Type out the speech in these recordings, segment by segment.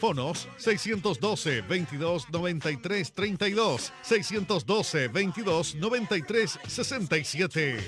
Fonos 612-2293-32, 612-2293-67.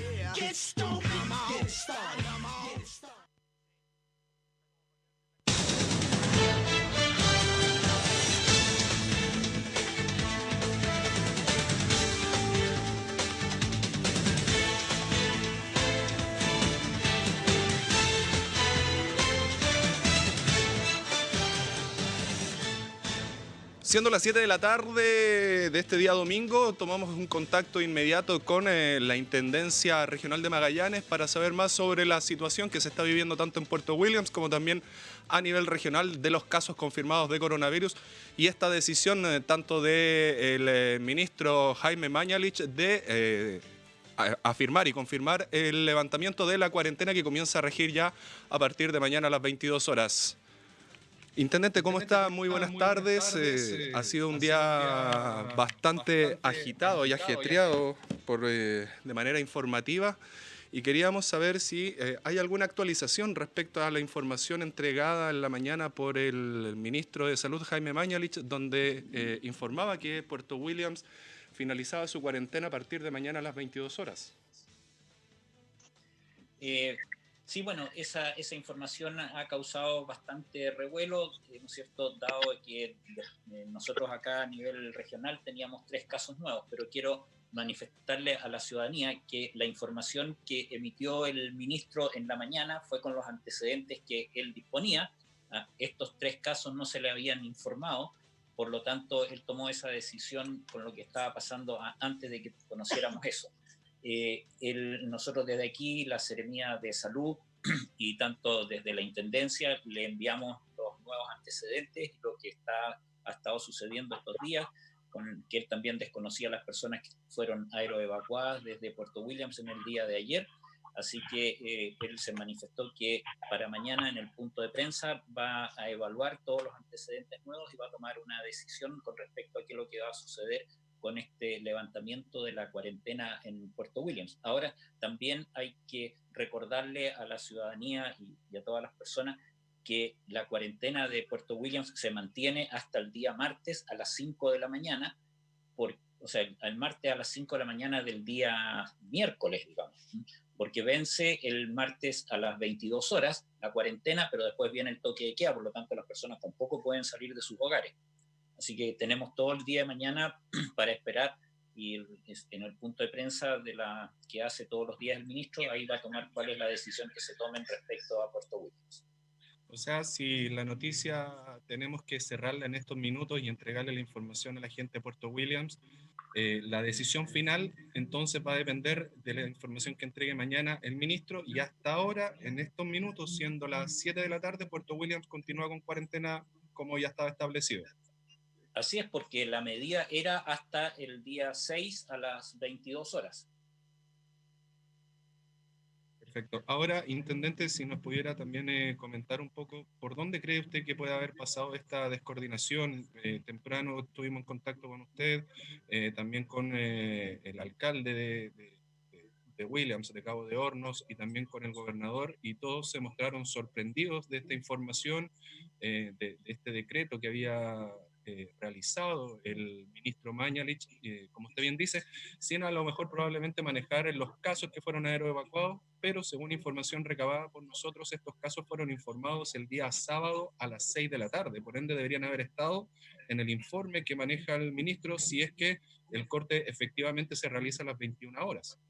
Siendo las 7 de la tarde de este día domingo, tomamos un contacto inmediato con la Intendencia Regional de Magallanes para saber más sobre la situación que se está viviendo tanto en Puerto Williams como también a nivel regional de los casos confirmados de coronavirus y esta decisión tanto del ministro Jaime Mañalich de afirmar y confirmar el levantamiento de la cuarentena que comienza a regir ya a partir de mañana a las 22 horas. Intendente, ¿cómo está? Muy buenas tardes. Ha sido un día bastante agitado y ajetreado de manera informativa y queríamos saber si hay alguna actualización respecto a la información entregada en la mañana por el ministro de Salud, Jaime Mañalich, donde informaba que Puerto Williams finalizaba su cuarentena a partir de mañana a las 22 horas. Sí, bueno, esa información ha causado bastante revuelo, ¿no es cierto?, dado que nosotros acá a nivel regional teníamos 3 casos nuevos, pero quiero manifestarle a la ciudadanía que la información que emitió el ministro en la mañana fue con los antecedentes que él disponía. Estos 3 casos no se le habían informado, por lo tanto, él tomó esa decisión con lo que estaba pasando antes de que conociéramos eso. Nosotros desde aquí, la Seremía de Salud y tanto desde la Intendencia le enviamos los nuevos antecedentes y lo que ha estado sucediendo estos días, con que él también desconocía a las personas que fueron aeroevacuadas desde Puerto Williams en el día de ayer. Así que él se manifestó que para mañana en el punto de prensa va a evaluar todos los antecedentes nuevos y va a tomar una decisión con respecto a qué es lo que va a suceder con este levantamiento de la cuarentena en Puerto Williams. Ahora, también hay que recordarle a la ciudadanía y a todas las personas que la cuarentena de Puerto Williams se mantiene hasta el día martes a las 5 de la mañana, o sea, el martes a las 5 de la mañana del día miércoles, digamos, porque vence el martes a las 22 horas la cuarentena, pero después viene el toque de queda, por lo tanto las personas tampoco pueden salir de sus hogares. Así que tenemos todo el día de mañana para esperar y en el punto de prensa que hace todos los días el ministro, ahí va a tomar cuál es la decisión que se tome respecto a Puerto Williams. O sea, si la noticia tenemos que cerrarla en estos minutos y entregarle la información a la gente de Puerto Williams, la decisión final entonces va a depender de la información que entregue mañana el ministro y hasta ahora, en estos minutos, siendo las 7 de la tarde, Puerto Williams continúa con cuarentena como ya estaba establecido. Así es, porque la medida era hasta el día 6 a las 22 horas. Perfecto. Ahora, intendente, si nos pudiera también comentar un poco por dónde cree usted que puede haber pasado esta descoordinación. Temprano estuvimos en contacto con usted, también con el alcalde de Williams, de Cabo de Hornos, y también con el gobernador, y todos se mostraron sorprendidos de esta información, de este decreto que había realizado el ministro Mañalich, como usted bien dice, sin a lo mejor probablemente manejar en los casos que fueron aeroevacuados, pero según información recabada por nosotros, estos casos fueron informados el día sábado a las 6 de la tarde, por ende deberían haber estado en el informe que maneja el ministro si es que el corte efectivamente se realiza a las 21 horas.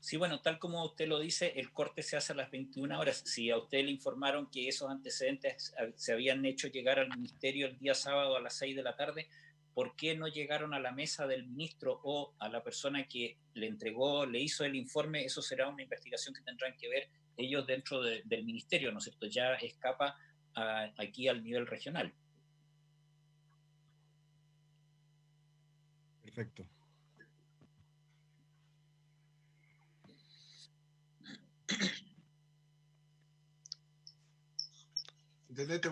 Sí, bueno, tal como usted lo dice, el corte se hace a las 21 horas. Si a usted le informaron que esos antecedentes se habían hecho llegar al ministerio el día sábado a las 6 de la tarde, ¿por qué no llegaron a la mesa del ministro o a la persona que le entregó, le hizo el informe? Eso será una investigación que tendrán que ver ellos dentro del ministerio, ¿no es cierto? Ya escapa aquí al nivel regional. Perfecto.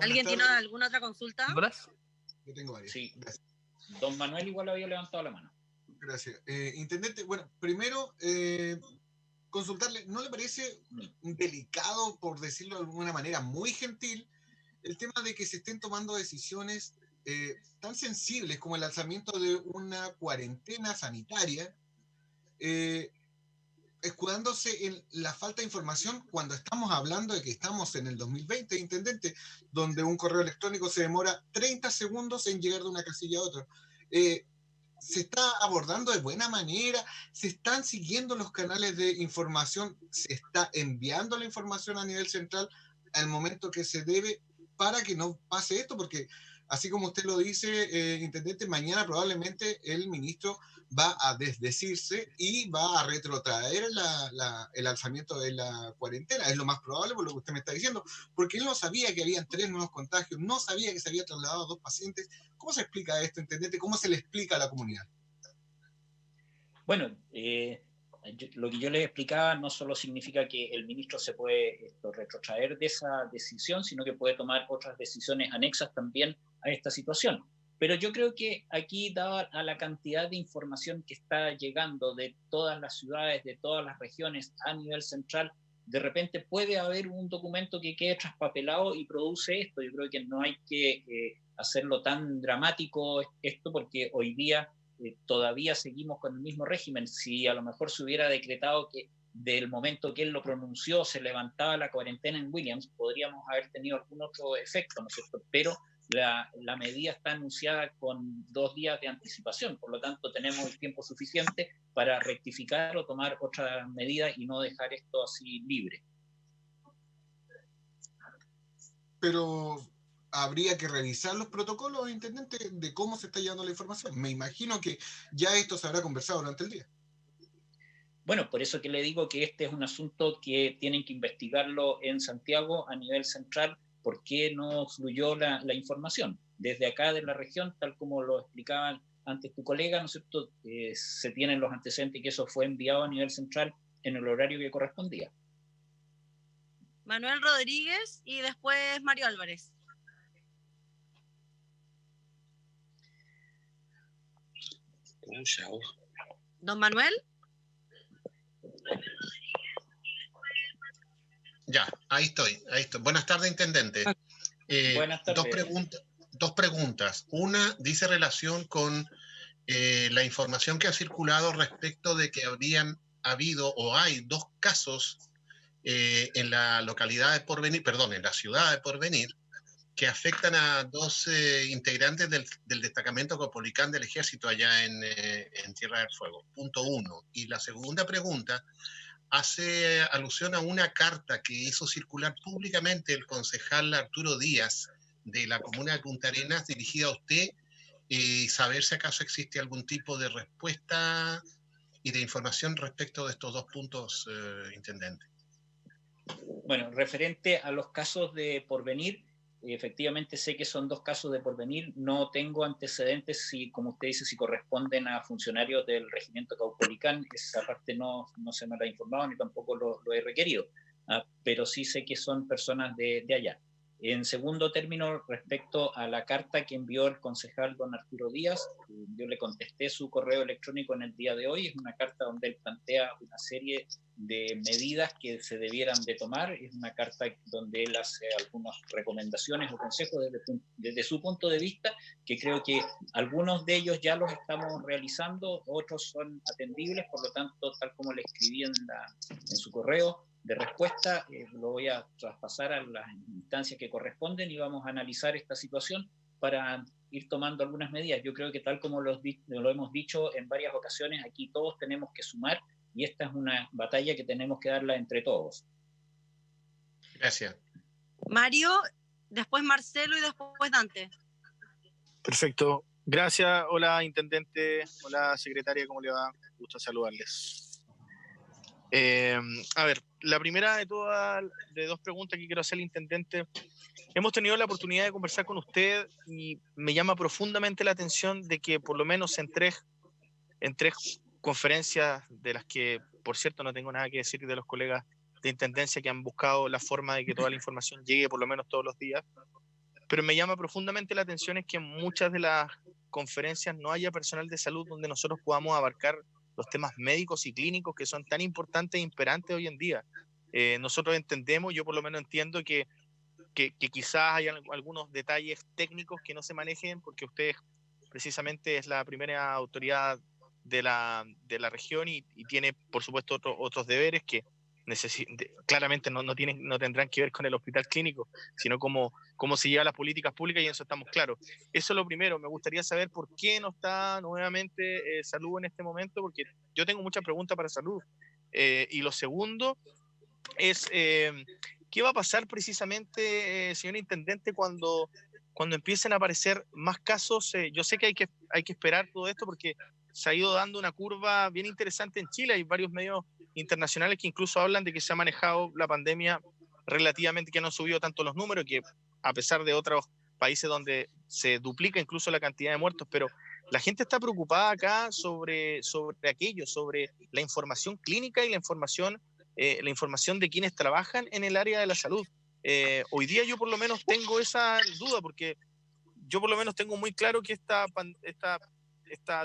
¿Alguien tiene alguna otra consulta? ¿Nicolás? Yo tengo varias. Sí. Gracias. Don Manuel igual había levantado la mano. Gracias. Intendente, bueno, primero consultarle, ¿no le parece delicado, por decirlo de alguna manera muy gentil, el tema de que se estén tomando decisiones tan sensibles como el lanzamiento de una cuarentena sanitaria, escudándose en la falta de información cuando estamos hablando de que estamos en el 2020, intendente, donde un correo electrónico se demora 30 segundos en llegar de una casilla a otra. Se está abordando de buena manera, se están siguiendo los canales de información, se está enviando la información a nivel central al momento que se debe para que no pase esto, porque así como usted lo dice, intendente, mañana probablemente el ministro va a desdecirse y va a retrotraer el alzamiento de la cuarentena. Es lo más probable por lo que usted me está diciendo, porque él no sabía que habían 3 nuevos contagios, no sabía que se había trasladado a 2 pacientes. ¿Cómo se explica esto, intendente? ¿Cómo se le explica a la comunidad? Bueno, lo que yo les explicaba no solo significa que el ministro se puede retrotraer de esa decisión, sino que puede tomar otras decisiones anexas también a esta situación. Pero yo creo que aquí, dada a la cantidad de información que está llegando de todas las ciudades, de todas las regiones a nivel central, de repente puede haber un documento que quede traspapelado y produce esto. Yo creo que no hay que hacerlo tan dramático esto, porque hoy día todavía seguimos con el mismo régimen. Si a lo mejor se hubiera decretado que del momento que él lo pronunció se levantaba la cuarentena en Williams, podríamos haber tenido algún otro efecto, ¿no es cierto? Pero la medida está anunciada con 2 días de anticipación, por lo tanto tenemos el tiempo suficiente para rectificar o tomar otra medida y no dejar esto así libre. Pero habría que revisar los protocolos, intendente, de cómo se está llevando la información. Me imagino que ya esto se habrá conversado durante el día. Bueno, por eso que le digo que este es un asunto que tienen que investigarlo en Santiago a nivel central, por qué no fluyó la información. Desde acá de la región, tal como lo explicaban antes tu colega, ¿no es cierto? Se tienen los antecedentes que eso fue enviado a nivel central en el horario que correspondía. Manuel Rodríguez y después Mario Álvarez. Don Manuel. Ya, ahí estoy. Buenas tardes, intendente. Buenas tardes. Dos preguntas. Una dice relación con la información que ha circulado respecto de que habrían habido o hay 2 casos en la localidad de Porvenir, perdón, en la ciudad de Porvenir, que afectan a 2 integrantes del destacamento Copolicán del Ejército allá en Tierra del Fuego. Punto 1. Y la segunda pregunta hace alusión a una carta que hizo circular públicamente el concejal Arturo Díaz de la comuna de Punta Arenas, dirigida a usted, y saber si acaso existe algún tipo de respuesta y de información respecto de estos 2 puntos, intendente. Bueno, referente a los casos de Porvenir, efectivamente sé que son 2 casos de Porvenir, no tengo antecedentes si, como usted dice, si corresponden a funcionarios del regimiento Caupolicán, esa parte no se me la ha informado ni tampoco lo he requerido, pero sí sé que son personas de allá. En segundo término, respecto a la carta que envió el concejal don Arturo Díaz, yo le contesté su correo electrónico en el día de hoy, es una carta donde él plantea una serie de medidas que se debieran de tomar, es una carta donde él hace algunas recomendaciones o consejos desde su punto de vista, que creo que algunos de ellos ya los estamos realizando, otros son atendibles, por lo tanto, tal como le escribí en su correo de respuesta, lo voy a traspasar a las instancias que corresponden y vamos a analizar esta situación para ir tomando algunas medidas. Yo creo que tal como lo hemos dicho en varias ocasiones, aquí todos tenemos que sumar y esta es una batalla que tenemos que darla entre todos. Gracias. Mario, después Marcelo y después Dante. Perfecto. Gracias. Hola, intendente. Hola, secretaria. ¿Cómo le va? Gusto saludarles. A ver, la primera de todas, de 2 preguntas que quiero hacer al intendente. Hemos tenido la oportunidad de conversar con usted y me llama profundamente la atención de que por lo menos en tres conferencias, de las que, por cierto, no tengo nada que decir de los colegas de intendencia que han buscado la forma de que toda la información llegue por lo menos todos los días, pero me llama profundamente la atención es que en muchas de las conferencias no haya personal de salud donde nosotros podamos abarcar los temas médicos y clínicos que son tan importantes e imperantes hoy en día. Nosotros entendemos, yo por lo menos entiendo que que quizás hay algunos detalles técnicos que no se manejen, porque ustedes precisamente es la primera autoridad de la región y tiene, por supuesto, otros deberes que claramente no tendrán que ver con el hospital clínico, sino cómo se llevan las políticas públicas, y en eso estamos claros. Eso es lo primero. Me gustaría saber por qué no está nuevamente Salud en este momento, porque yo tengo muchas preguntas para Salud. Y lo segundo es, ¿qué va a pasar precisamente, señor Intendente, cuando empiecen a aparecer más casos? Yo sé que hay que esperar todo esto porque se ha ido dando una curva bien interesante en Chile. Hay varios medios internacionales que incluso hablan de que se ha manejado la pandemia relativamente, que no han subido tanto los números, que a pesar de otros países donde se duplica incluso la cantidad de muertos, pero la gente está preocupada acá sobre aquello, sobre la información clínica y la información de quienes trabajan en el área de la salud. Hoy día yo por lo menos tengo esa duda, porque yo por lo menos tengo muy claro que esta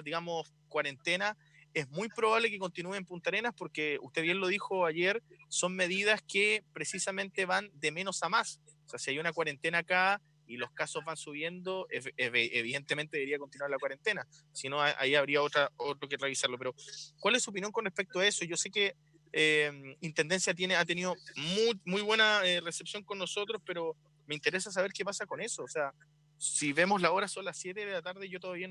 digamos, cuarentena es muy probable que continúe en Punta Arenas, porque usted bien lo dijo ayer, son medidas que precisamente van de menos a más. O sea, si hay una cuarentena acá y los casos van subiendo, evidentemente debería continuar la cuarentena. Si no, ahí habría otro que revisarlo. Pero, ¿cuál es su opinión con respecto a eso? Yo sé que Intendencia ha tenido muy buena recepción con nosotros, pero me interesa saber qué pasa con eso. O sea, si vemos la hora, son las 7 de la tarde, yo todavía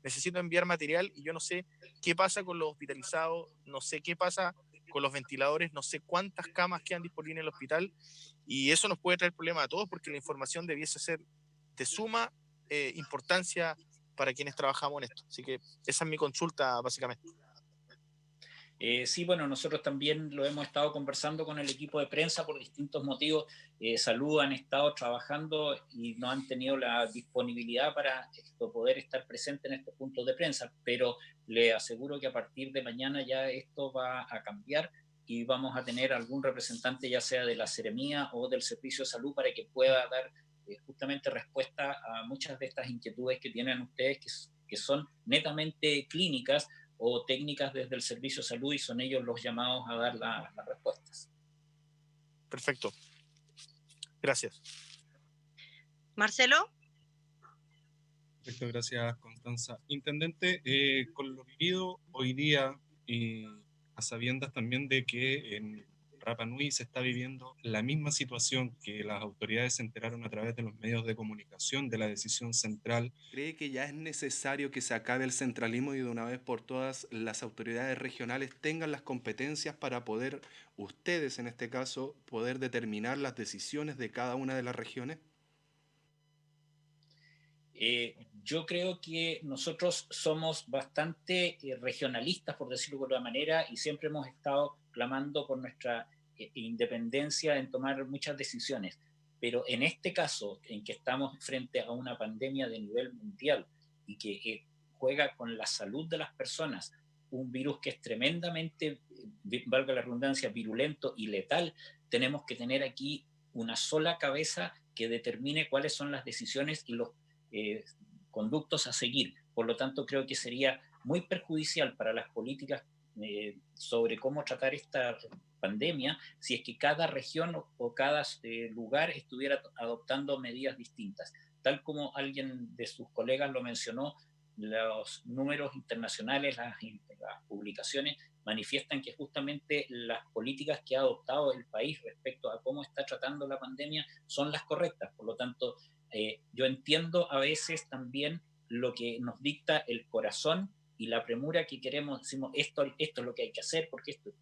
necesito enviar material y yo no sé qué pasa con los hospitalizados, no sé qué pasa con los ventiladores, no sé cuántas camas quedan disponibles en el hospital, y eso nos puede traer problemas a todos, porque la información debiese ser de suma importancia para quienes trabajamos en esto. Así que esa es mi consulta, básicamente. Sí, bueno, nosotros también lo hemos estado conversando con el equipo de prensa por distintos motivos. Salud han estado trabajando y no han tenido la disponibilidad para poder estar presente en estos puntos de prensa, pero le aseguro que a partir de mañana ya esto va a cambiar y vamos a tener algún representante, ya sea de la Seremía o del Servicio de Salud, para que pueda dar justamente respuesta a muchas de estas inquietudes que tienen ustedes, que son netamente clínicas o técnicas desde el Servicio de Salud, y son ellos los llamados a dar las respuestas. Perfecto. Gracias. Marcelo. Perfecto, gracias Constanza. Intendente, con lo vivido hoy día y a sabiendas también de que en Rapa Nui se está viviendo la misma situación, que las autoridades se enteraron a través de los medios de comunicación de la decisión central. ¿Cree que ya es necesario que se acabe el centralismo y de una vez por todas las autoridades regionales tengan las competencias para poder, ustedes en este caso, poder determinar las decisiones de cada una de las regiones? Yo creo que nosotros somos bastante regionalistas, por decirlo de alguna manera, y siempre hemos estado clamando por nuestra independencia en tomar muchas decisiones. Pero en este caso, en que estamos frente a una pandemia de nivel mundial y que juega con la salud de las personas, un virus que es tremendamente, valga la redundancia, virulento y letal, tenemos que tener aquí una sola cabeza que determine cuáles son las decisiones y los conductos a seguir. Por lo tanto, creo que sería muy perjudicial para las políticas sobre cómo tratar esta pandemia si es que cada región o cada lugar estuviera adoptando medidas distintas. Tal como alguien de sus colegas lo mencionó, los números internacionales, las publicaciones manifiestan que justamente las políticas que ha adoptado el país respecto a cómo está tratando la pandemia son las correctas. Por lo tanto, yo entiendo a veces también lo que nos dicta el corazón y la premura que queremos, decimos esto es lo que hay que hacer,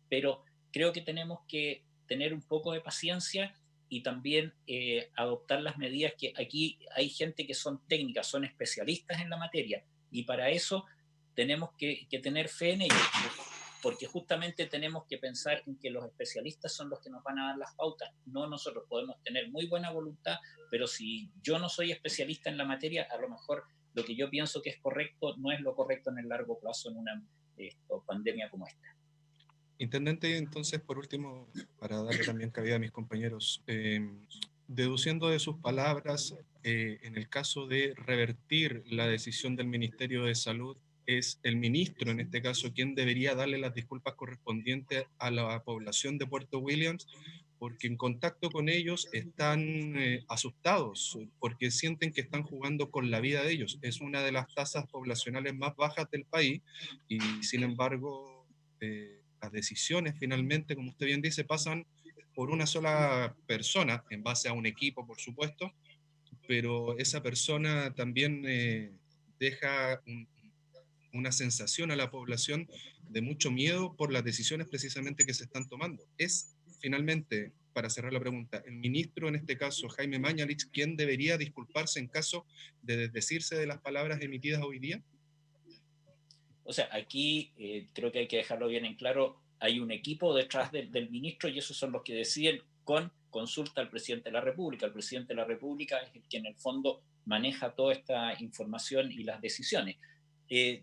pero creo que tenemos que tener un poco de paciencia y también adoptar las medidas, que aquí hay gente que son técnicas, son especialistas en la materia, y para eso tenemos que tener fe en ellos, porque justamente tenemos que pensar en que los especialistas son los que nos van a dar las pautas, no nosotros. Podemos tener muy buena voluntad, pero si yo no soy especialista en la materia, a lo mejor lo que yo pienso que es correcto no es lo correcto en el largo plazo en una pandemia como esta. Intendente, entonces, por último, para darle también cabida a mis compañeros, deduciendo de sus palabras, en el caso de revertir la decisión del Ministerio de Salud, es el ministro, en este caso, quien debería darle las disculpas correspondientes a la población de Puerto Williams porque en contacto con ellos están asustados, porque sienten que están jugando con la vida de ellos. Es una de las tasas poblacionales más bajas del país y sin embargo las decisiones finalmente, como usted bien dice, pasan por una sola persona, en base a un equipo, por supuesto, pero esa persona también deja una sensación a la población de mucho miedo por las decisiones precisamente que se están tomando. Es finalmente, para cerrar la pregunta, el ministro, en este caso Jaime Mañalich, quien debería disculparse en caso de desdecirse de las palabras emitidas hoy día. O sea, aquí creo que hay que dejarlo bien en claro, hay un equipo detrás del ministro y esos son los que deciden con consulta al presidente de la República. El presidente de la República es el que en el fondo maneja toda esta información y las decisiones.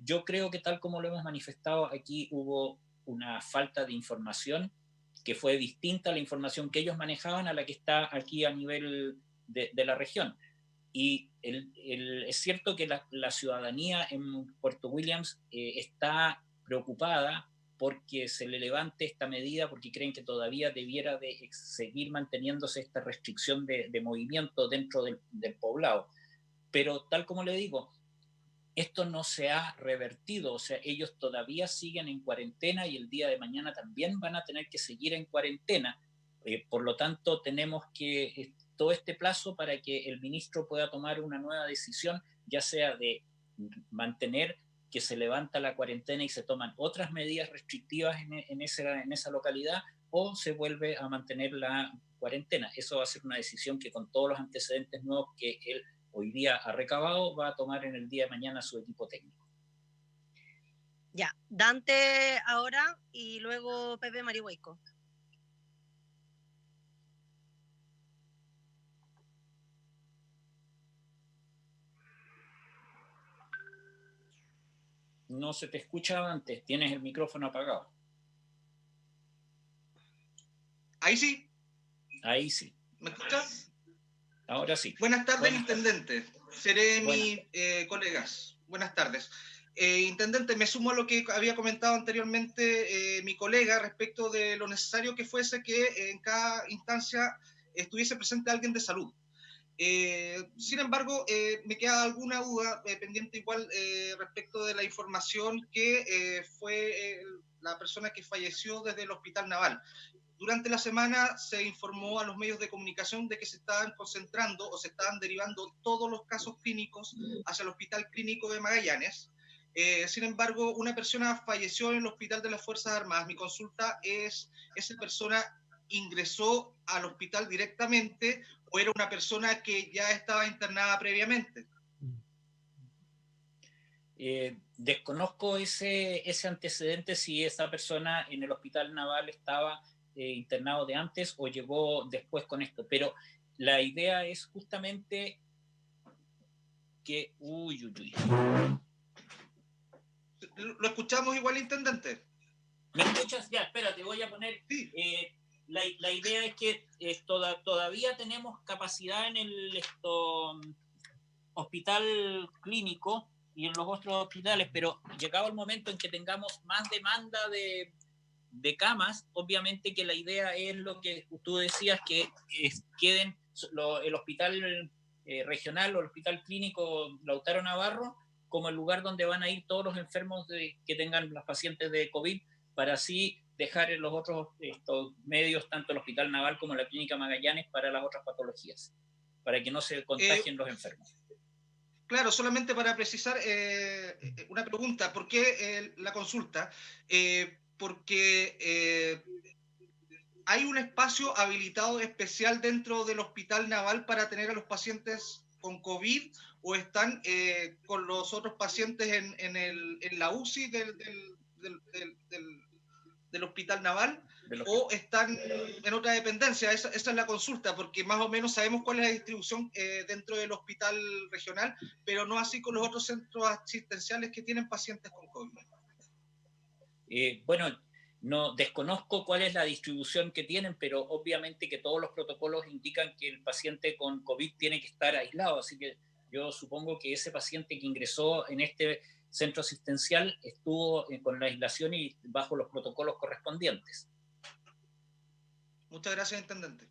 Yo creo que tal como lo hemos manifestado, aquí hubo una falta de información que fue distinta a la información que ellos manejaban a la que está aquí a nivel de la región. Y es cierto que la ciudadanía en Puerto Williams está preocupada porque se le levante esta medida, porque creen que todavía debiera de seguir manteniéndose esta restricción de movimiento dentro del poblado. Pero tal como le digo, esto no se ha revertido, o sea, ellos todavía siguen en cuarentena y el día de mañana también van a tener que seguir en cuarentena. Por lo tanto, tenemos que todo este plazo para que el ministro pueda tomar una nueva decisión, ya sea de mantener que se levanta la cuarentena y se toman otras medidas restrictivas en esa localidad, o se vuelve a mantener la cuarentena. Eso va a ser una decisión que con todos los antecedentes nuevos que él hoy día ha recabado, va a tomar en el día de mañana su equipo técnico. Ya, Dante ahora y luego Pepe Marihueco. No se te escucha antes, tienes el micrófono apagado. Ahí sí. Ahí sí. ¿Me escuchas? Ahora sí. Buenas tardes, intendente. Seré mi colegas. Buenas tardes. Intendente, me sumo a lo que había comentado anteriormente mi colega respecto de lo necesario que fuese que en cada instancia estuviese presente alguien de salud. Sin embargo, me queda alguna duda pendiente igual respecto de la información que fue la persona que falleció desde el Hospital Naval. Durante la semana se informó a los medios de comunicación de que se estaban concentrando o se estaban derivando todos los casos clínicos hacia el Hospital Clínico de Magallanes. Sin embargo, una persona falleció en el Hospital de las Fuerzas Armadas. Mi consulta es, ¿esa persona ingresó al hospital directamente o era una persona que ya estaba internada previamente? Desconozco ese antecedente, si esa persona en el Hospital Naval estaba internado de antes o llegó después con esto, pero la idea es justamente que... ¿Lo escuchamos igual, intendente? ¿Me escuchas? Ya, espérate, voy a poner... Sí. La idea es que todavía tenemos capacidad en el hospital clínico y en los otros hospitales, pero llegado el momento en que tengamos más demanda de camas, obviamente que la idea es lo que tú decías, que queden el hospital regional o el hospital clínico Lautaro Navarro como el lugar donde van a ir todos los enfermos que tengan los pacientes de COVID, para así dejar en los otros medios, tanto el Hospital Naval como la Clínica Magallanes, para las otras patologías, para que no se contagien los enfermos. Claro, solamente para precisar una pregunta. ¿Por qué la consulta? Porque hay un espacio habilitado especial dentro del Hospital Naval para tener a los pacientes con COVID, o están con los otros pacientes en la UCI del Hospital Naval, o están en otra dependencia. Esa es la consulta, porque más o menos sabemos cuál es la distribución dentro del hospital regional, pero no así con los otros centros asistenciales que tienen pacientes con COVID. Bueno, no desconozco cuál es la distribución que tienen, pero obviamente que todos los protocolos indican que el paciente con COVID tiene que estar aislado, así que yo supongo que ese paciente que ingresó en este centro asistencial estuvo con la aislación y bajo los protocolos correspondientes. Muchas gracias, intendente.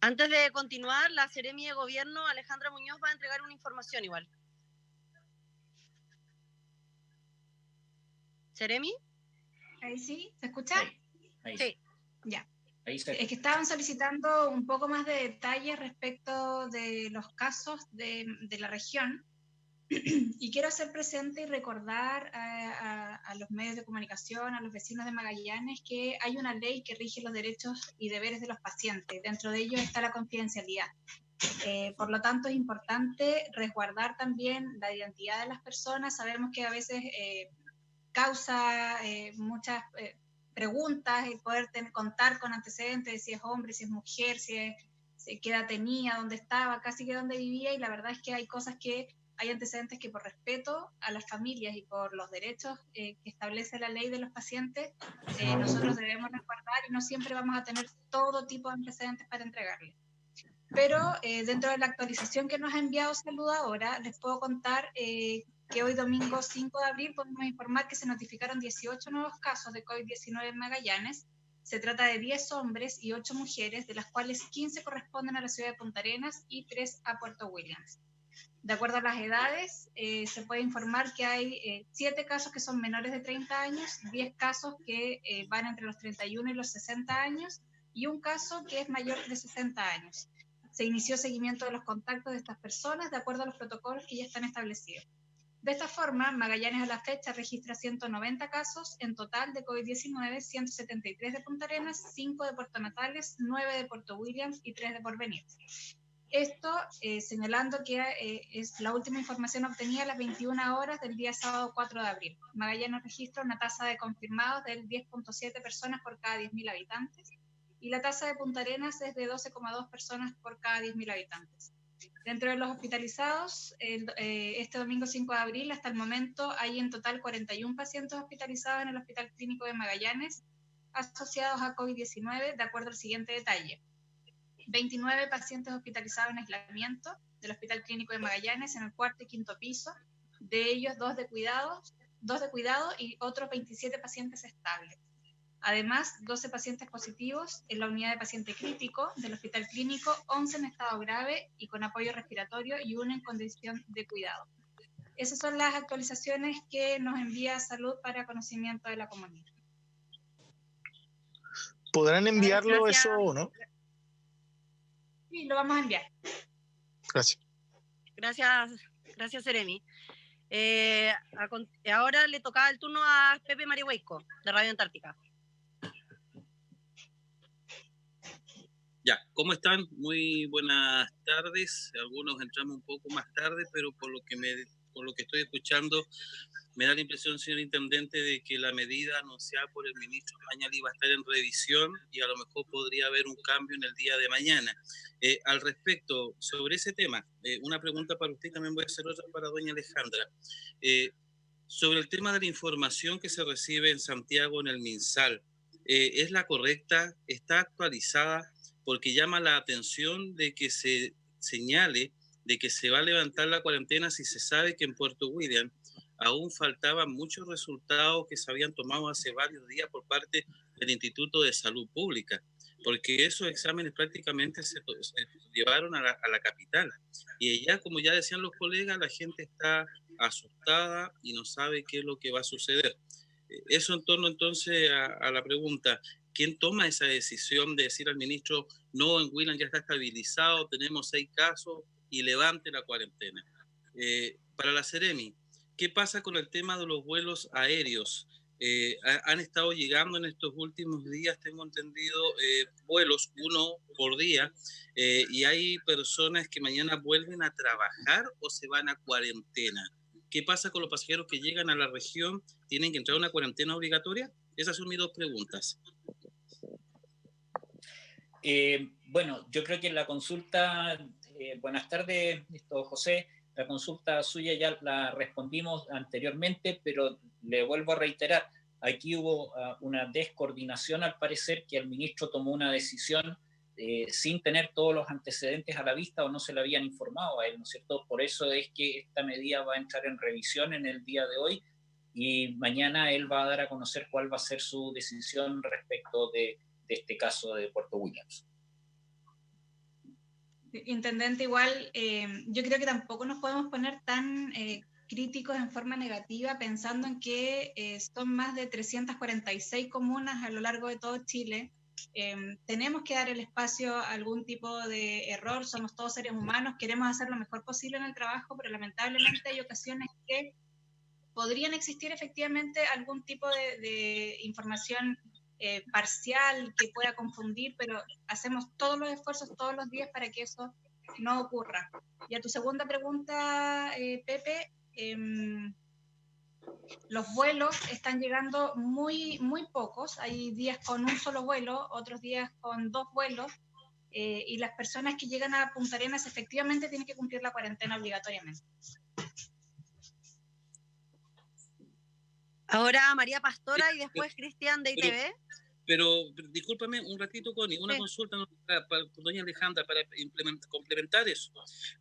Antes de continuar, la Seremi de Gobierno, Alejandra Muñoz, va a entregar una información igual. ¿Seremi? Ahí sí, ¿se escucha? Ahí. Sí. Ya. Ahí Es que estaban solicitando un poco más de detalles respecto de los casos de la región. Y quiero hacer presente y recordar a los medios de comunicación, a los vecinos de Magallanes, que hay una ley que rige los derechos y deberes de los pacientes. Dentro de ellos está la confidencialidad. Por lo tanto, es importante resguardar también la identidad de las personas. Sabemos que a veces causa muchas preguntas el poder contar con antecedentes de si es hombre, si es mujer, qué edad tenía, dónde estaba, casi que dónde vivía, y la verdad es que hay cosas que hay antecedentes que por respeto a las familias y por los derechos que establece la ley de los pacientes, nosotros debemos resguardar y no siempre vamos a tener todo tipo de antecedentes para entregarles. Pero dentro de la actualización que nos ha enviado Salud ahora, les puedo contar que hoy domingo 5 de abril podemos informar que se notificaron 18 nuevos casos de COVID-19 en Magallanes. Se trata de 10 hombres y 8 mujeres, de las cuales 15 corresponden a la ciudad de Punta Arenas y 3 a Puerto Williams. De acuerdo a las edades, se puede informar que hay 7 casos que son menores de 30 años, 10 casos que van entre los 31 y los 60 años, y un caso que es mayor de 60 años. Se inició seguimiento de los contactos de estas personas de acuerdo a los protocolos que ya están establecidos. De esta forma, Magallanes a la fecha registra 190 casos en total de COVID-19, 173 de Punta Arenas, 5 de Puerto Natales, 9 de Puerto Williams y 3 de Porvenir. Esto señalando que es la última información obtenida a las 21 horas del día sábado 4 de abril. Magallanes registra una tasa de confirmados del 10.7 personas por cada 10.000 habitantes y la tasa de Punta Arenas es de 12,2 personas por cada 10.000 habitantes. Dentro de los hospitalizados, este domingo 5 de abril, hasta el momento hay en total 41 pacientes hospitalizados en el Hospital Clínico de Magallanes asociados a COVID-19, de acuerdo al siguiente detalle. 29 pacientes hospitalizados en aislamiento del Hospital Clínico de Magallanes en el 4º y 5º piso, de ellos 2 de cuidado y otros 27 pacientes estables. Además, 12 pacientes positivos en la unidad de paciente crítico del Hospital Clínico, 11 en estado grave y con apoyo respiratorio y 1 en condición de cuidado. Esas son las actualizaciones que nos envía Salud para conocimiento de la comunidad. ¿Podrán enviarlo Gracias. eso o no? Sí, lo vamos a enviar. Gracias. Gracias, Seremi. Ahora le tocaba el turno a Pepe Marihueico, de Radio Antártica. Ya, ¿cómo están? Muy buenas tardes. Algunos entramos un poco más tarde, pero por lo que estoy escuchando, me da la impresión, señor intendente, de que la medida anunciada por el ministro Mañalich va a estar en revisión y a lo mejor podría haber un cambio en el día de mañana. Al respecto, sobre ese tema, una pregunta para usted y también voy a hacer otra para doña Alejandra. Sobre el tema de la información que se recibe en Santiago en el MinSal, ¿es la correcta? ¿Está actualizada? Porque llama la atención de que se señale de que se va a levantar la cuarentena si se sabe que en Puerto Williams aún faltaban muchos resultados que se habían tomado hace varios días por parte del Instituto de Salud Pública, porque esos exámenes prácticamente se llevaron a la capital. Y ya, como ya decían los colegas, la gente está asustada y no sabe qué es lo que va a suceder. Eso en torno entonces a la pregunta, ¿quién toma esa decisión de decir al ministro, no, en Williams ya está estabilizado, tenemos 6 casos y levante la cuarentena? Para la Seremi, ¿qué pasa con el tema de los vuelos aéreos? Han estado llegando en estos últimos días, tengo entendido, vuelos, 1 por día, y hay personas que mañana vuelven a trabajar o se van a cuarentena. ¿Qué pasa con los pasajeros que llegan a la región? ¿Tienen que entrar a una cuarentena obligatoria? Esas son mis 2 preguntas. Bueno, yo creo que la consulta, buenas tardes, José, la consulta suya ya la respondimos anteriormente, pero le vuelvo a reiterar, aquí hubo una descoordinación al parecer, que el ministro tomó una decisión sin tener todos los antecedentes a la vista o no se le habían informado a él, ¿no es cierto? Por eso es que esta medida va a entrar en revisión en el día de hoy y mañana él va a dar a conocer cuál va a ser su decisión respecto de este caso de Puerto Williams. Intendente, igual, yo creo que tampoco nos podemos poner tan críticos en forma negativa pensando en que son más de 346 comunas a lo largo de todo Chile. Tenemos que dar el espacio a algún tipo de error, somos todos seres humanos, queremos hacer lo mejor posible en el trabajo, pero lamentablemente hay ocasiones que podrían existir efectivamente algún tipo de información parcial que pueda confundir, pero hacemos todos los esfuerzos todos los días para que eso no ocurra. Y a tu segunda pregunta, Pepe, los vuelos están llegando muy pocos, hay días con un solo vuelo, otros días con 2 vuelos, y las personas que llegan a Punta Arenas efectivamente tienen que cumplir la cuarentena obligatoriamente. Ahora María Pastora y después Cristian de ITV. Pero discúlpame un ratito, Connie, una consulta para doña Alejandra para complementar eso,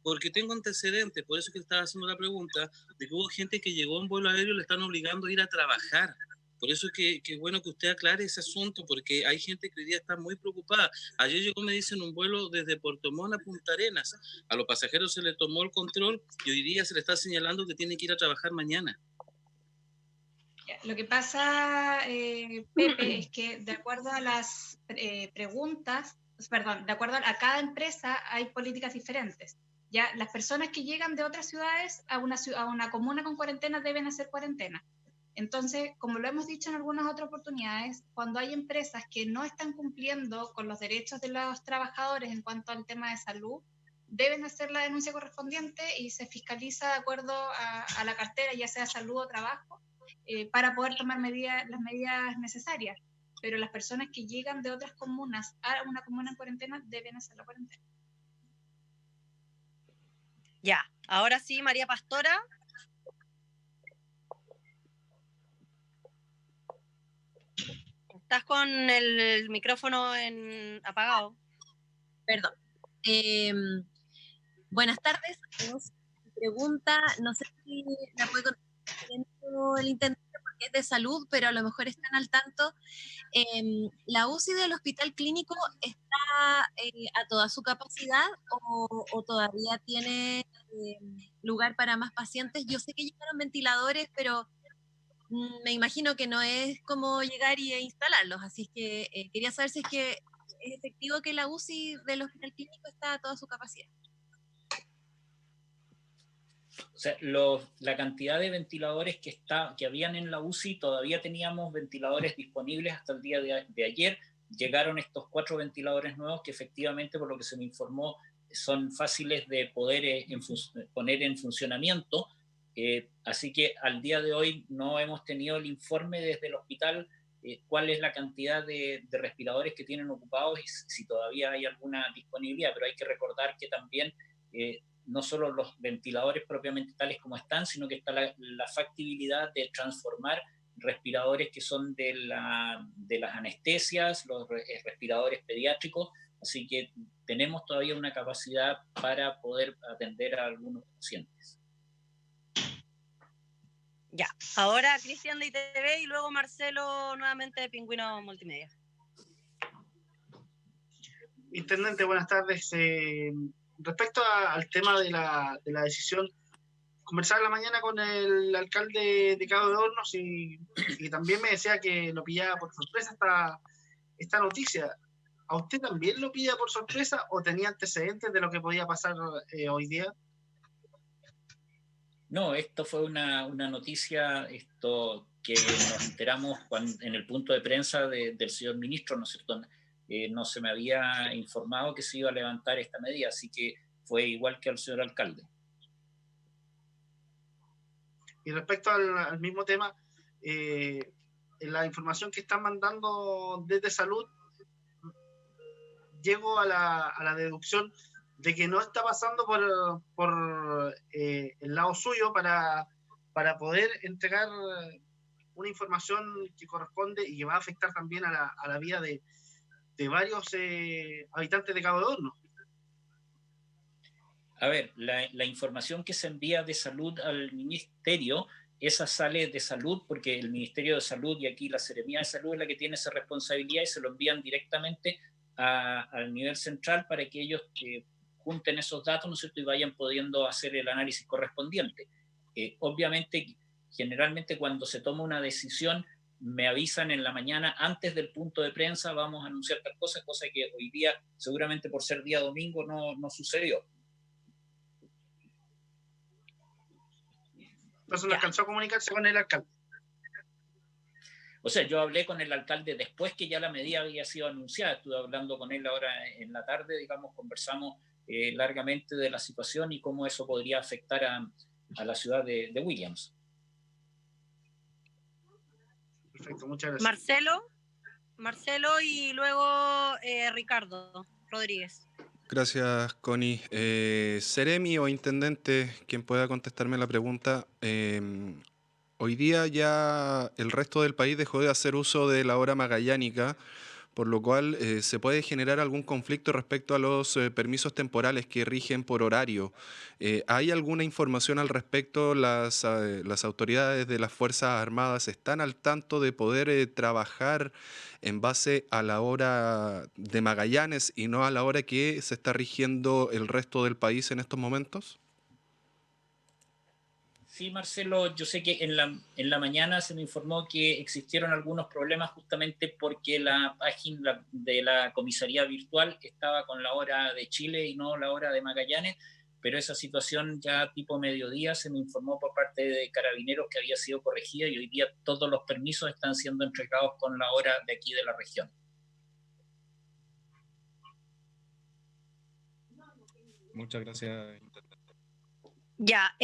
porque tengo antecedentes, por eso que estaba haciendo la pregunta, de que hubo gente que llegó en vuelo aéreo y le están obligando a ir a trabajar. Por eso es que es bueno que usted aclare ese asunto, porque hay gente que hoy día está muy preocupada. Ayer llegó, me dicen, un vuelo desde Puerto Montt a Punta Arenas. A los pasajeros se les tomó el control y hoy día se les está señalando que tienen que ir a trabajar mañana. Lo que pasa, Pepe, es que de acuerdo a las preguntas, perdón, de acuerdo a cada empresa hay políticas diferentes. Ya las personas que llegan de otras ciudades a una comuna con cuarentena deben hacer cuarentena. Entonces, como lo hemos dicho en algunas otras oportunidades, cuando hay empresas que no están cumpliendo con los derechos de los trabajadores en cuanto al tema de salud, deben hacer la denuncia correspondiente y se fiscaliza de acuerdo a la cartera, ya sea salud o trabajo, para poder tomar las medidas necesarias. Pero las personas que llegan de otras comunas a una comuna en cuarentena deben hacer la cuarentena. Ya, ahora sí, María Pastora. Estás con el micrófono apagado. Perdón. Buenas tardes. Pregunta, no sé si la puede contestar el intendente porque es de salud, pero a lo mejor están al tanto. ¿La UCI del Hospital Clínico está a toda su capacidad o todavía tiene lugar para más pacientes? Yo sé que llegaron ventiladores, pero me imagino que no es como llegar e instalarlos, así que quería saber si es que es efectivo que la UCI del Hospital Clínico está a toda su capacidad. O sea, la cantidad de ventiladores que habían en la UCI, todavía teníamos ventiladores disponibles hasta el día de ayer. Llegaron estos 4 ventiladores nuevos que efectivamente, por lo que se me informó, son fáciles de poder poner en funcionamiento. Así que al día de hoy no hemos tenido el informe desde el hospital cuál es la cantidad de respiradores que tienen ocupados y si todavía hay alguna disponibilidad, pero hay que recordar que también no solo los ventiladores propiamente tales como están, sino que está la factibilidad de transformar respiradores que son de las anestesias, los respiradores pediátricos, así que tenemos todavía una capacidad para poder atender a algunos pacientes. Ya, ahora Cristian de ITV y luego Marcelo nuevamente de Pingüino Multimedia. Intendente, buenas tardes. Respecto al tema de la decisión, conversaba en la mañana con el alcalde de Cabo de Hornos y también me decía que lo pillaba por sorpresa esta noticia. ¿A usted también lo pilla por sorpresa o tenía antecedentes de lo que podía pasar hoy día? No, esto fue una noticia que nos enteramos en el punto de prensa del señor ministro, ¿no es cierto? No se me había informado que se iba a levantar esta medida, así que fue igual que al señor alcalde. Y respecto al mismo tema, la información que están mandando desde salud, llego a la deducción de que no está pasando por el lado suyo para poder entregar una información que corresponde y que va a afectar también a la vida de varios habitantes de Cabo de Hornos. A ver, la información que se envía de salud al ministerio esa sale de salud, porque el Ministerio de Salud y aquí la Seremía de Salud es la que tiene esa responsabilidad y se lo envían directamente al nivel central para que ellos junten esos datos, ¿no es cierto?, y vayan pudiendo hacer el análisis correspondiente. Obviamente, generalmente cuando se toma una decisión, me avisan en la mañana antes del punto de prensa, vamos a anunciar tal cosa, cosa que hoy día, seguramente por ser día domingo, no sucedió. Entonces no alcanzó a comunicarse con el alcalde. O sea, yo hablé con el alcalde después que ya la medida había sido anunciada, estuve hablando con él ahora en la tarde, digamos, conversamos largamente de la situación y cómo eso podría afectar a la ciudad de Williams. Perfecto, muchas gracias. Marcelo y luego Ricardo Rodríguez. Gracias, Connie. Seremi o intendente, quien pueda contestarme la pregunta. Hoy día ya el resto del país dejó de hacer uso de la hora magallánica, por lo cual se puede generar algún conflicto respecto a los permisos temporales que rigen por horario. ¿Hay alguna información al respecto? ¿Las autoridades de las Fuerzas Armadas están al tanto de poder trabajar en base a la hora de Magallanes y no a la hora que se está rigiendo el resto del país en estos momentos? Sí, Marcelo, yo sé que en la mañana se me informó que existieron algunos problemas justamente porque la página de la comisaría virtual estaba con la hora de Chile y no la hora de Magallanes, pero esa situación ya tipo mediodía se me informó por parte de Carabineros que había sido corregida y hoy día todos los permisos están siendo entregados con la hora de aquí de la región. Muchas gracias. Ya,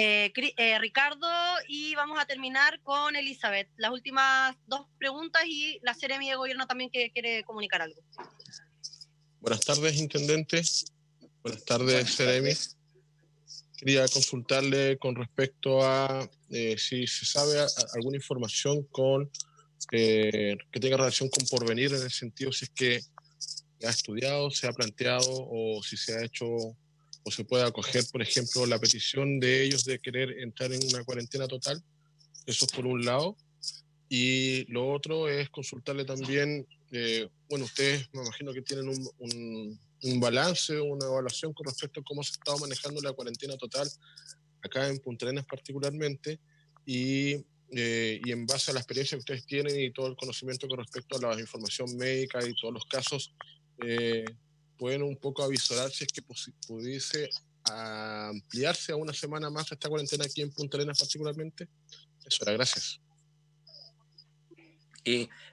Ricardo, y vamos a terminar con Elizabeth. Las últimas dos preguntas y la Seremi de Gobierno también que quiere comunicar algo. Buenas tardes, intendente. Buenas tardes, Seremi. Quería consultarle con respecto a si se sabe alguna información que tenga relación con Porvenir, en el sentido si es que se ha estudiado, se ha planteado o si se ha hecho o se puede acoger, por ejemplo, la petición de ellos de querer entrar en una cuarentena total. Eso es por un lado. Y lo otro es consultarle también, bueno, ustedes me imagino que tienen un balance, una evaluación con respecto a cómo se ha estado manejando la cuarentena total acá en Punta Arenas particularmente, y en base a la experiencia que ustedes tienen y todo el conocimiento con respecto a la información médica y todos los casos, pueden un poco avisorar si es que pudiese ampliarse a una semana más esta cuarentena aquí en Punta Arenas particularmente. Eso era, gracias.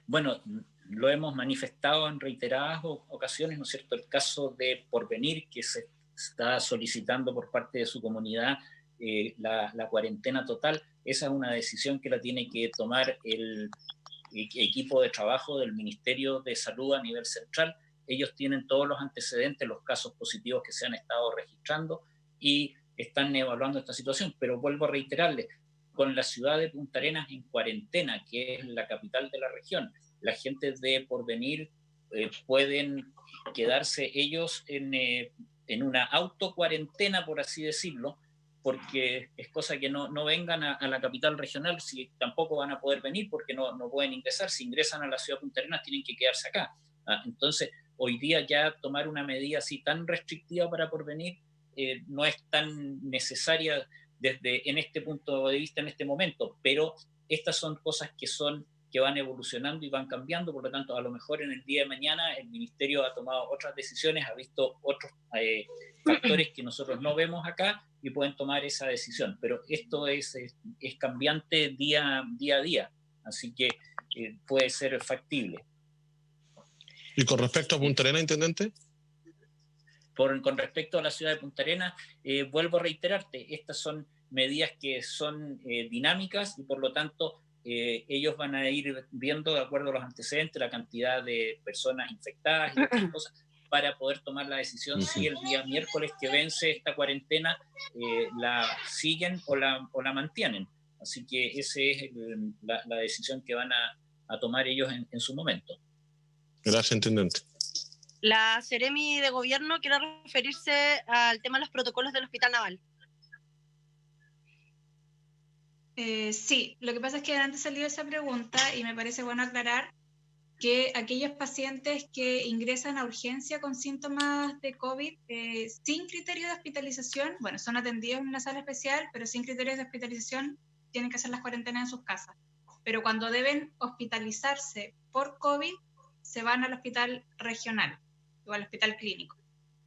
Bueno, lo hemos manifestado en reiteradas ocasiones, ¿no es cierto? El caso de Porvenir, que se está solicitando por parte de su comunidad la cuarentena total, esa es una decisión que la tiene que tomar el equipo de trabajo del Ministerio de Salud a nivel central. Ellos tienen todos los antecedentes, los casos positivos que se han estado registrando y están evaluando esta situación, pero vuelvo a reiterarles, con la ciudad de Punta Arenas en cuarentena, que es la capital de la región, la gente de Porvenir pueden quedarse ellos en una autocuarentena, por así decirlo, porque es cosa que no vengan a la capital regional, si tampoco van a poder venir porque no pueden ingresar. Si ingresan a la ciudad de Punta Arenas tienen que quedarse acá. Entonces, hoy día ya tomar una medida así tan restrictiva para Porvenir no es tan necesaria en este punto de vista, en este momento, pero estas son cosas que van evolucionando y van cambiando, por lo tanto, a lo mejor en el día de mañana el Ministerio ha tomado otras decisiones, ha visto otros factores que nosotros no vemos acá y pueden tomar esa decisión, pero esto es cambiante día a día, así que puede ser factible. ¿Y con respecto a Punta Arenas, intendente? Con respecto a la ciudad de Punta Arenas, vuelvo a reiterarte, estas son medidas que son dinámicas y por lo tanto ellos van a ir viendo de acuerdo a los antecedentes la cantidad de personas infectadas y otras cosas para poder tomar la decisión si el día miércoles que vence esta cuarentena la siguen o la mantienen. Así que esa es la decisión que van a tomar ellos en su momento. Gracias, intendente. La Seremi de Gobierno quiere referirse al tema de los protocolos del Hospital Naval. Sí, lo que pasa es que antes salió esa pregunta y me parece bueno aclarar que aquellos pacientes que ingresan a urgencia con síntomas de COVID sin criterio de hospitalización, bueno, son atendidos en una sala especial, pero sin criterios de hospitalización tienen que hacer las cuarentenas en sus casas. Pero cuando deben hospitalizarse por COVID, se van al hospital regional o al hospital clínico.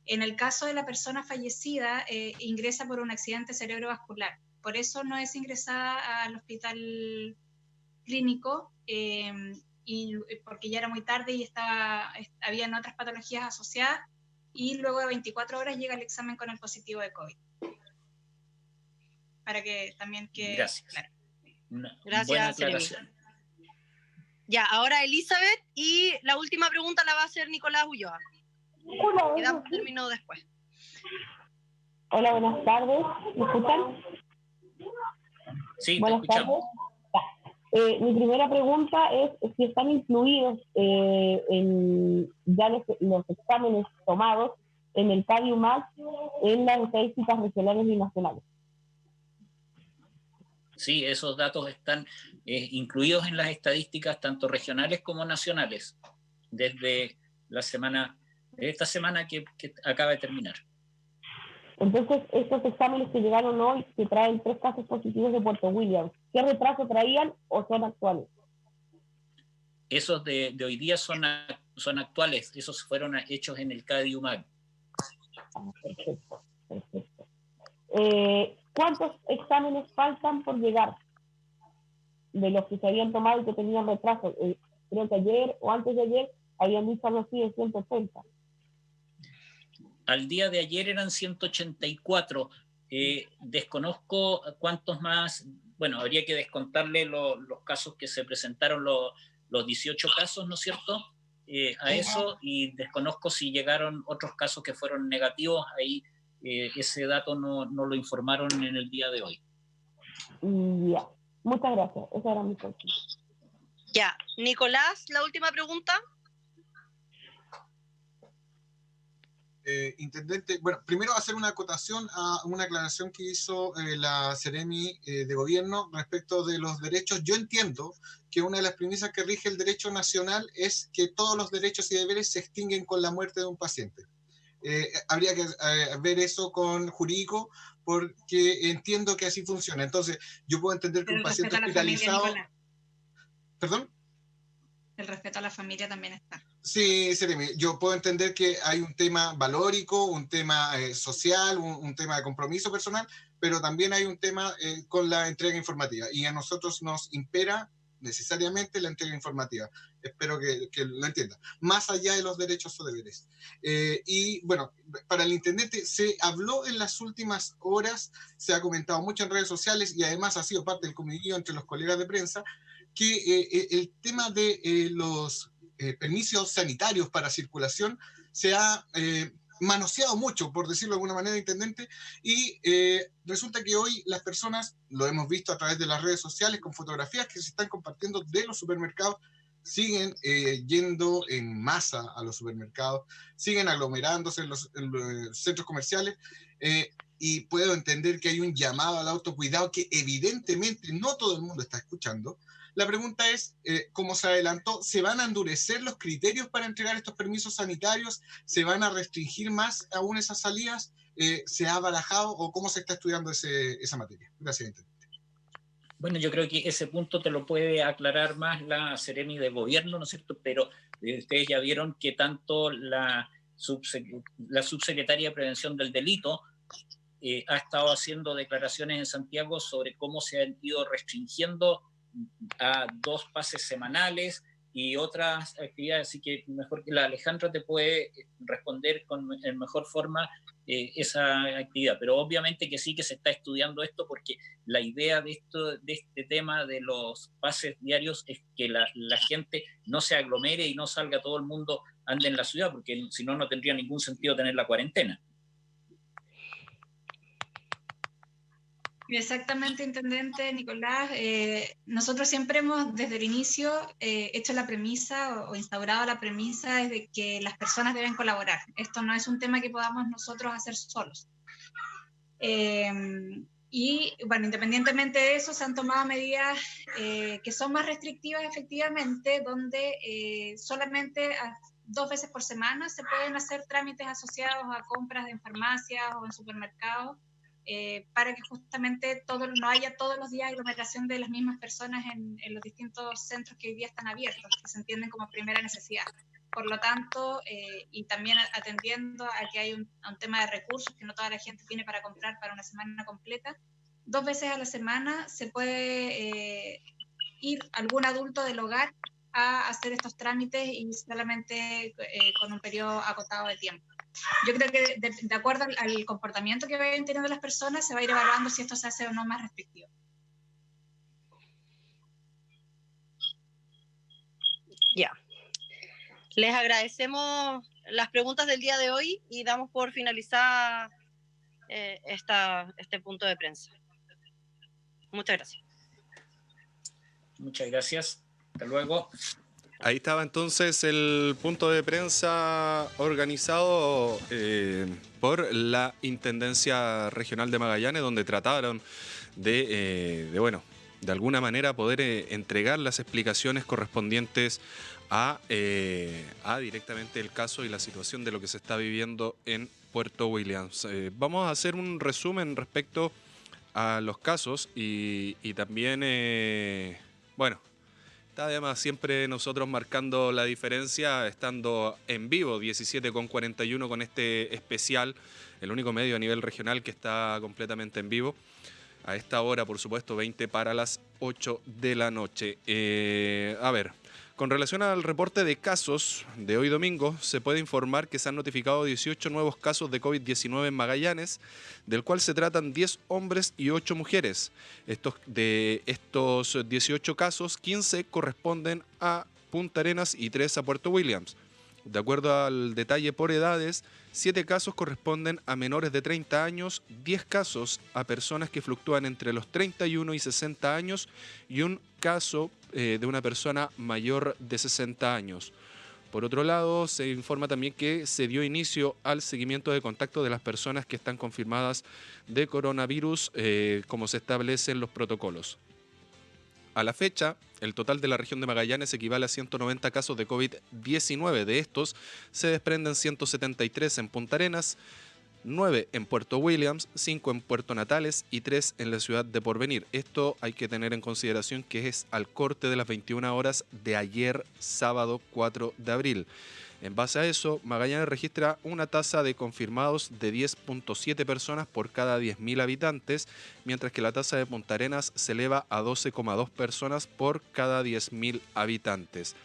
En el caso de la persona fallecida, ingresa por un accidente cerebrovascular. Por eso no es ingresada al hospital clínico, y porque ya era muy tarde y habían otras patologías asociadas, y luego de 24 horas llega el examen con el positivo de COVID. Para que también quede Gracias. claro. Gracias, Buena aclaración. Seremi. Ya, ahora Elizabeth, y la última pregunta la va a hacer Nicolás Ulloa. Y damos término después. Hola, buenas tardes. ¿Me escuchan? Sí, buenas te escuchamos. Tardes. Mi primera pregunta es si están incluidos en ya los exámenes tomados en el CADIUMAC en las estadísticas regionales y nacionales. Sí, esos datos están incluidos en las estadísticas tanto regionales como nacionales desde esta semana que acaba de terminar. Entonces, estos exámenes que llegaron hoy, que traen 3 casos positivos de Puerto Williams, ¿qué retraso traían o son actuales? Esos de hoy día son actuales, esos fueron hechos en el CADIUMAC. Perfecto, perfecto. ¿Cuántos exámenes faltan por llegar de los que se habían tomado y que tenían retraso? Creo que ayer o antes de ayer habían dicho algo así de 180. Al día de ayer eran 184. Desconozco cuántos más. Bueno, habría que descontarle los casos que se presentaron, los 18 casos, ¿no es cierto? A eso, y desconozco si llegaron otros casos que fueron negativos. Ahí ese dato no lo informaron en el día de hoy. Ya, muchas gracias. Esa era mi pregunta. Ya, Nicolás, la última pregunta. Intendente, bueno, primero hacer una acotación a una aclaración que hizo la Seremi de Gobierno respecto de los derechos. Yo entiendo que una de las premisas que rige el derecho nacional es que todos los derechos y deberes se extinguen con la muerte de un paciente. Habría que ver eso con jurídico, porque entiendo que así funciona. Entonces, yo puedo entender que un paciente hospitalizado... ¿Perdón? El respeto a la familia también está. Sí, Seremi, yo puedo entender que hay un tema valórico, un tema social, un tema de compromiso personal, pero también hay un tema con la entrega informativa, y a nosotros nos impera necesariamente la entrega informativa. Espero que lo entiendan, más allá de los derechos o deberes. Y bueno, para el intendente se habló en las últimas horas, se ha comentado mucho en redes sociales y además ha sido parte del comunicado entre los colegas de prensa, que el tema de los permisos sanitarios para circulación se ha manoseado mucho, por decirlo de alguna manera, intendente, y resulta que hoy las personas, lo hemos visto a través de las redes sociales con fotografías que se están compartiendo de los supermercados, siguen yendo en masa a los supermercados, siguen aglomerándose en los centros comerciales, y puedo entender que hay un llamado al autocuidado que evidentemente no todo el mundo está escuchando. La pregunta es, como se adelantó, ¿se van a endurecer los criterios para entregar estos permisos sanitarios? ¿Se van a restringir más aún esas salidas? ¿Se ha barajado o cómo se está estudiando esa materia? Gracias, intendente. Bueno, yo creo que ese punto te lo puede aclarar más la Seremi de Gobierno, ¿no es cierto? Pero ustedes ya vieron que tanto la subsecretaria de Prevención del Delito ha estado haciendo declaraciones en Santiago sobre cómo se han ido restringiendo a 2 pases semanales y otras actividades, así que mejor que la Alejandra te puede responder en mejor forma esa actividad, pero obviamente que sí que se está estudiando esto, porque la idea de este tema de los pases diarios es que la gente no se aglomere y no salga todo el mundo, ande en la ciudad, porque si no, no tendría ningún sentido tener la cuarentena. Exactamente, intendente Nicolás. Nosotros siempre hemos, desde el inicio, hecho la premisa o instaurado la premisa de que las personas deben colaborar. Esto no es un tema que podamos nosotros hacer solos. Y Y bueno, independientemente de eso, se han tomado medidas que son más restrictivas efectivamente, donde solamente 2 veces por semana se pueden hacer trámites asociados a compras en farmacias o en supermercados, para que justamente no haya todos los días aglomeración de las mismas personas en los distintos centros que hoy día están abiertos, que se entienden como primera necesidad. Por lo tanto, y también atendiendo a que hay un tema de recursos, que no toda la gente tiene para comprar para una semana completa, 2 veces a la semana se puede ir algún adulto del hogar a hacer estos trámites y solamente con un periodo acotado de tiempo. Yo creo que de acuerdo al comportamiento que vayan teniendo las personas, se va a ir evaluando si esto se hace o no más restrictivo. Ya. Les agradecemos las preguntas del día de hoy y damos por finalizada este punto de prensa. Muchas gracias. Muchas gracias. Hasta luego. Ahí estaba entonces el punto de prensa organizado por la Intendencia Regional de Magallanes, donde trataron de alguna manera poder entregar las explicaciones correspondientes a directamente el caso y la situación de lo que se está viviendo en Puerto Williams. Vamos a hacer un resumen respecto a los casos y también, está además siempre nosotros marcando la diferencia, estando en vivo 17:41 con este especial, el único medio a nivel regional que está completamente en vivo. A esta hora, por supuesto, 20 para las 8 de la noche. Con relación al reporte de casos de hoy domingo, se puede informar que se han notificado 18 nuevos casos de COVID-19 en Magallanes, del cual se tratan 10 hombres y 8 mujeres. De estos 18 casos, 15 corresponden a Punta Arenas y 3 a Puerto Williams. De acuerdo al detalle por edades, 7 casos corresponden a menores de 30 años, 10 casos a personas que fluctúan entre los 31 y 60 años y un caso de una persona mayor de 60 años. Por otro lado, se informa también que se dio inicio al seguimiento de contacto de las personas que están confirmadas de coronavirus, como se establecen los protocolos. A la fecha, el total de la región de Magallanes equivale a 190 casos de COVID-19. De estos, se desprenden 173 en Punta Arenas, 9 en Puerto Williams, 5 en Puerto Natales y 3 en la ciudad de Porvenir. Esto hay que tener en consideración que es al corte de las 21 horas de ayer, sábado 4 de abril. En base a eso, Magallanes registra una tasa de confirmados de 10.7 personas por cada 10.000 habitantes, mientras que la tasa de Punta Arenas se eleva a 12,2 personas por cada 10.000 habitantes.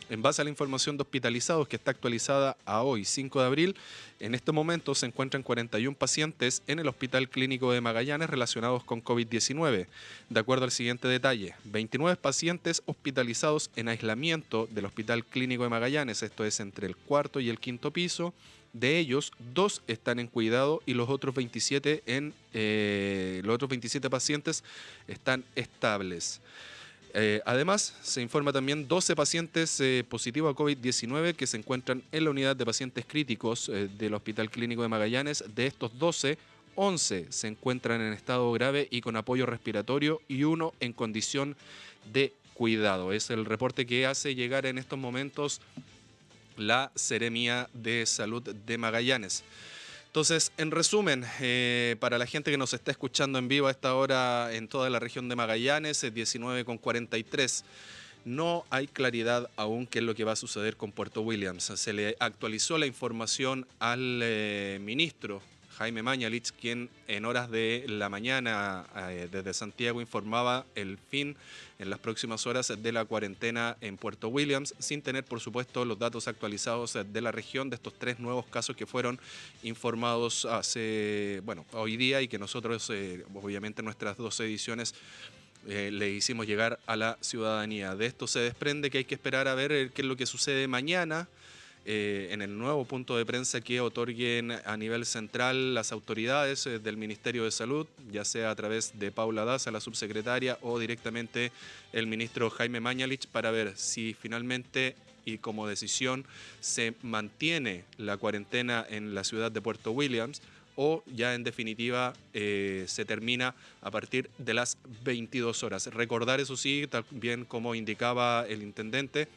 En base a la información de hospitalizados que está actualizada a hoy, 5 de abril, en este momento se encuentran 41 pacientes en el Hospital Clínico de Magallanes relacionados con COVID-19. De acuerdo al siguiente detalle, 29 pacientes hospitalizados en aislamiento del Hospital Clínico de Magallanes, esto es entre el 4º y el 5º piso. De ellos, 2 están en cuidado y los otros 27 pacientes están estables. Además, se informa también 12 pacientes positivos a COVID-19 que se encuentran en la unidad de pacientes críticos del Hospital Clínico de Magallanes. De estos 12, 11 se encuentran en estado grave y con apoyo respiratorio y 1 en condición de cuidado. Es el reporte que hace llegar en estos momentos la Seremía de Salud de Magallanes. Entonces, en resumen, para la gente que nos está escuchando en vivo a esta hora en toda la región de Magallanes, 19:43, no hay claridad aún qué es lo que va a suceder con Puerto Williams. Se le actualizó la información al ministro Jaime Mañalich, quien en horas de la mañana desde Santiago informaba el fin en las próximas horas de la cuarentena en Puerto Williams, sin tener, por supuesto, los datos actualizados de la región de estos 3 nuevos casos que fueron informados hoy día y que nosotros, obviamente, en nuestras 2 ediciones le hicimos llegar a la ciudadanía. De esto se desprende que hay que esperar a ver qué es lo que sucede mañana. En el nuevo punto de prensa que otorguen a nivel central las autoridades del Ministerio de Salud, ya sea a través de Paula Daza, la subsecretaria, o directamente el ministro Jaime Mañalich, para ver si finalmente y como decisión se mantiene la cuarentena en la ciudad de Puerto Williams o ya en definitiva se termina a partir de las 22 horas. Recordar, eso sí, también como indicaba el intendente,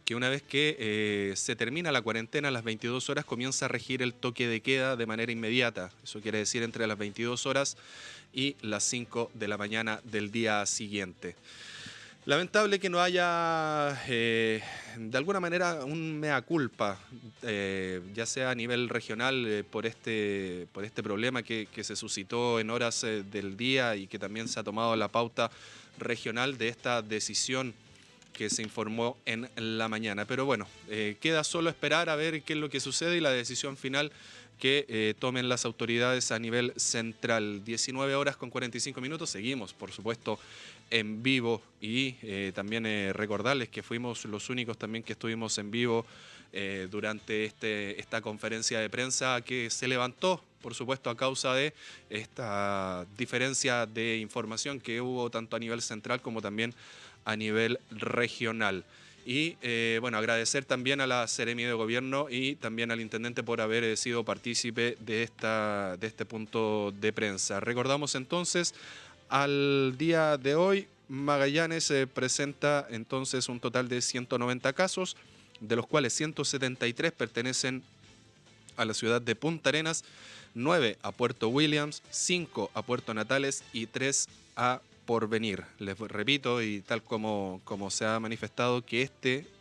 que una vez que se termina la cuarentena a las 22 horas comienza a regir el toque de queda de manera inmediata. Eso quiere decir entre las 22 horas y las 5 de la mañana del día siguiente. Lamentable que no haya, de alguna manera, un mea culpa, ya sea a nivel regional por este problema que se suscitó en horas del día y que también se ha tomado la pauta regional de esta decisión que se informó en la mañana. Pero bueno, queda solo esperar a ver qué es lo que sucede y la decisión final que tomen las autoridades a nivel central. 19 horas con 45 minutos, seguimos, por supuesto, en vivo y también recordarles que fuimos los únicos también que estuvimos en vivo durante esta conferencia de prensa que se levantó, por supuesto, a causa de esta diferencia de información que hubo tanto a nivel central como también a nivel regional. Y bueno, agradecer también a la Seremi de Gobierno y también al intendente por haber sido partícipe de este punto de prensa. Recordamos entonces, al día de hoy, Magallanes presenta entonces un total de 190 casos, de los cuales 173 pertenecen a la ciudad de Punta Arenas, 9 a Puerto Williams, 5 a Puerto Natales y 3 a Porvenir. Les repito, y tal como se ha manifestado, que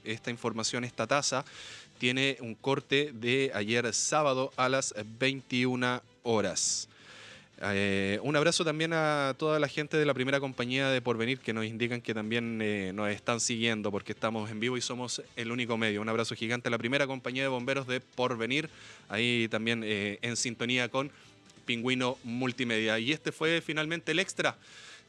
esta información, esta tasa, tiene un corte de ayer sábado a las 21 horas. Un abrazo también a toda la gente de la primera compañía de Porvenir que nos indican que también nos están siguiendo porque estamos en vivo y somos el único medio. Un abrazo gigante a la primera compañía de bomberos de Porvenir, ahí también en sintonía con Pingüino Multimedia. Y este fue finalmente el extra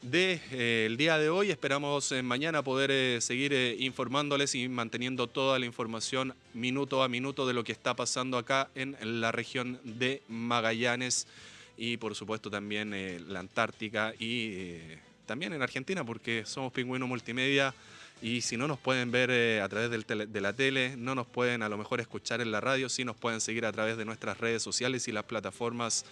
del día de hoy. Esperamos mañana poder seguir informándoles y manteniendo toda la información minuto a minuto de lo que está pasando acá en la región de Magallanes y por supuesto también la Antártica y también en Argentina, porque somos Pingüino Multimedia y si no nos pueden ver a través de la tele, no nos pueden a lo mejor escuchar en la radio, sí nos pueden seguir a través de nuestras redes sociales y las plataformas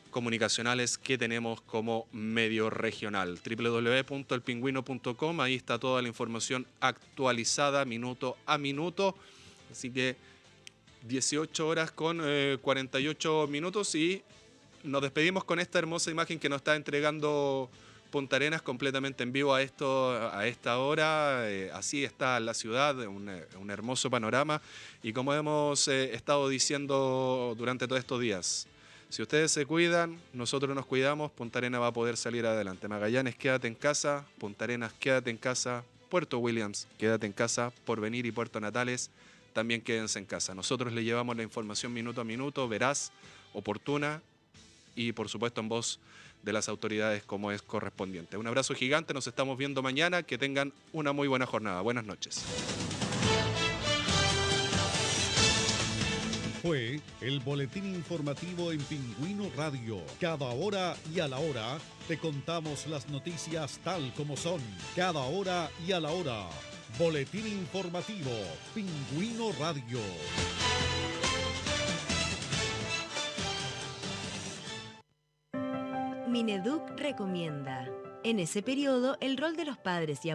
comunicacionales que tenemos como medio regional. www.elpingüino.com, ahí está toda la información actualizada minuto a minuto. Así que 18 horas con 48 minutos y nos despedimos con esta hermosa imagen que nos está entregando Punta Arenas completamente en vivo a esta hora. Así está la ciudad, un hermoso panorama. Y como hemos estado diciendo durante todos estos días, si ustedes se cuidan, nosotros nos cuidamos, Punta Arenas va a poder salir adelante. Magallanes, quédate en casa. Punta Arenas, quédate en casa. Puerto Williams, quédate en casa. Porvenir y Puerto Natales, también quédense en casa. Nosotros le llevamos la información minuto a minuto, veraz, oportuna y por supuesto en voz de las autoridades como es correspondiente. Un abrazo gigante, nos estamos viendo mañana, que tengan una muy buena jornada. Buenas noches. Fue el boletín informativo en Pingüino Radio. Cada hora y a la hora te contamos las noticias tal como son. Cada hora y a la hora. Boletín informativo Pingüino Radio. Mineduc recomienda. En ese periodo, el rol de los padres y